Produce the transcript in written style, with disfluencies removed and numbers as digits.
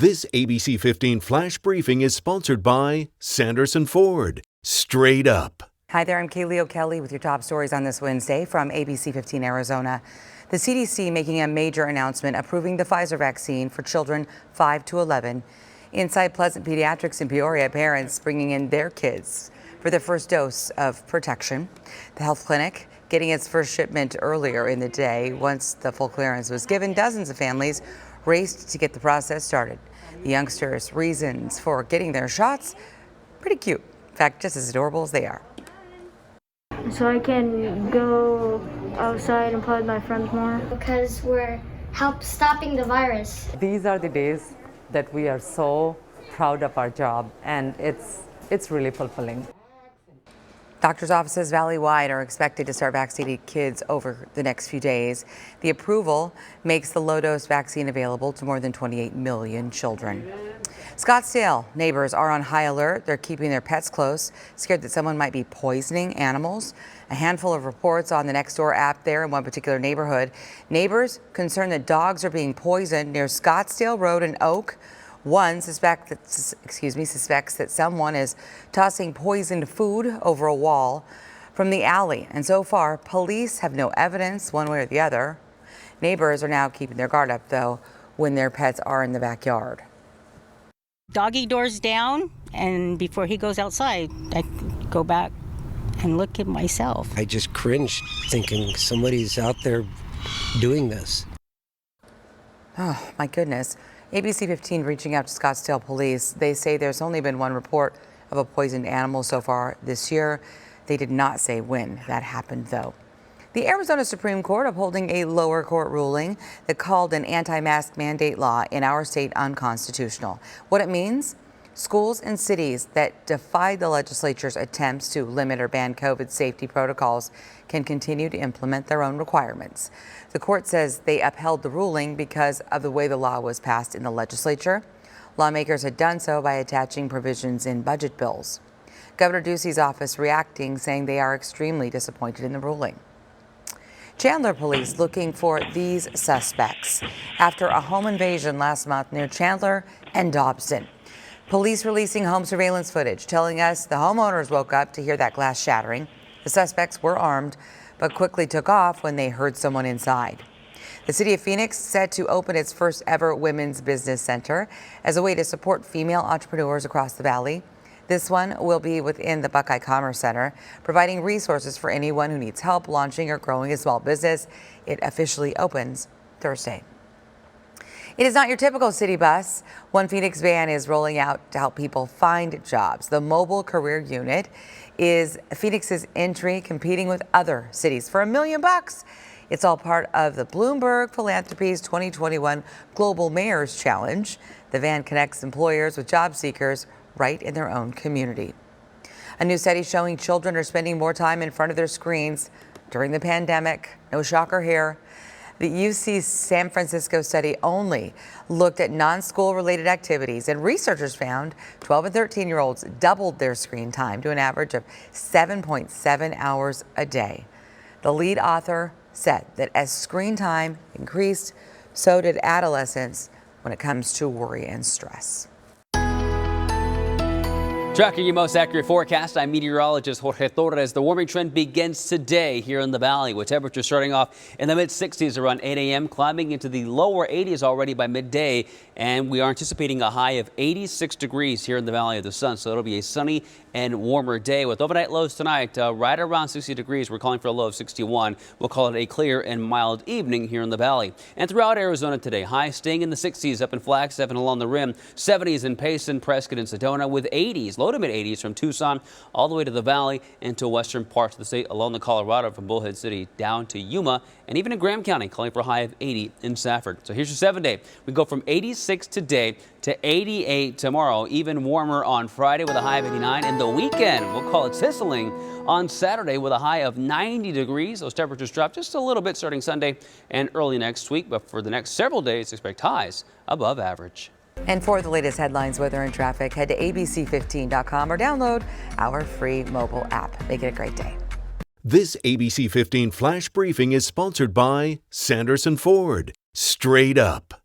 This ABC 15 Flash Briefing is sponsored by Sanderson Ford. Straight up. Hi there, I'm KALEY with your top stories on this Wednesday from ABC15 Arizona. The CDC making a major announcement approving the PFIZER vaccine for children 5 to 11. Inside Pleasant Pediatrics in Peoria, parents bringing in their kids for their first dose of protection. The health clinic getting its first shipment earlier in the day. Once the full clearance was given, dozens of families raced to get the process started. The youngsters' reasons for getting their shots, pretty cute. In fact, just as adorable as they are. So I can go outside and play with my friends more. Because we're stopping the virus. These are the days that we are so proud of our job, and it's really fulfilling. Doctors' offices valley-wide are expected to start vaccinating kids over the next few days. The approval makes the low-dose vaccine available to more than 28 million children. Scottsdale neighbors are on high alert. They're keeping their pets close, scared that someone might be poisoning animals. A handful of reports on the Nextdoor app there in one particular neighborhood. Neighbors concerned that dogs are being poisoned near Scottsdale Road and Oak. One suspects that someone is tossing poisoned food over a wall from the alley. And so far, police have no evidence one way or the other. Neighbors are now keeping their guard up, though, when their pets are in the backyard. Doggy doors down, and before he goes outside, I go back and look at myself. I just cringed thinking somebody's out there doing this. Oh, my goodness. ABC 15 reaching out to Scottsdale police. They say there's only been one report of a poisoned animal so far this year. They did not say when that happened, though. The Arizona Supreme Court upholding a lower court ruling that called an anti-mask mandate law in our state unconstitutional. What it means? Schools and cities that defied the legislature's attempts to limit or ban COVID safety protocols can continue to implement their own requirements. The court says they upheld the ruling because of the way the law was passed in the legislature. Lawmakers had done so by attaching provisions in budget bills. Governor Ducey's office reacting, saying they are extremely disappointed in the ruling. Chandler police looking for these suspects after a home invasion last month near Chandler and Dobson. Police releasing home surveillance footage telling us the homeowners woke up to hear that glass shattering. The suspects were armed, but quickly took off when they heard someone inside. The city of Phoenix set to open its first ever women's business center as a way to support female entrepreneurs across the valley. This one will be within the Buckeye Commerce Center, providing resources for anyone who needs help launching or growing a small business. It officially opens Thursday. It is not your typical city bus. One Phoenix van is rolling out to help people find jobs. The Mobile Career Unit is Phoenix's entry competing with other cities for $1 million. It's all part of the Bloomberg Philanthropies 2021 Global Mayors Challenge. The van connects employers with job seekers right in their own community. A new study showing children are spending more time in front of their screens during the pandemic. No shocker here. The UC San Francisco study only looked at non-school related activities, and researchers found 12 and 13-year-olds doubled their screen time to an average of 7.7 hours a day. The lead author said that as screen time increased, so did adolescents when it comes to worry and stress. Tracking your most accurate forecast, I'm meteorologist Jorge Torres. The warming trend begins today here in the valley, with temperatures starting off in the mid-60s around 8 a.m., climbing into the lower 80s already by midday. And we are anticipating a high of 86 degrees here in the Valley of the Sun. So it'll be a sunny and warmer day with overnight lows tonight right around 60 degrees. We're calling for a low of 61. We'll call it a clear and mild evening here in the valley. And throughout Arizona today, highs staying in the 60s up in Flagstaff and along the rim, 70s in Payson, Prescott, and Sedona, with 80s, low to mid 80s from Tucson all the way to the valley into western parts of the state along the Colorado from Bullhead City down to Yuma, and even in Graham County, calling for a high of 80 in Safford. So here's your 7-day. We go from 86 today to 88 tomorrow, even warmer on Friday with a high of 89. And the weekend, we'll call it sizzling on Saturday with a high of 90 degrees. Those temperatures drop just a little bit starting Sunday and early next week, but for the next several days, expect highs above average. And for the latest headlines, weather, and traffic, head to abc15.com or download our free mobile app. Make it a great day. This ABC 15 Flash Briefing is sponsored by Sanderson Ford. Straight up.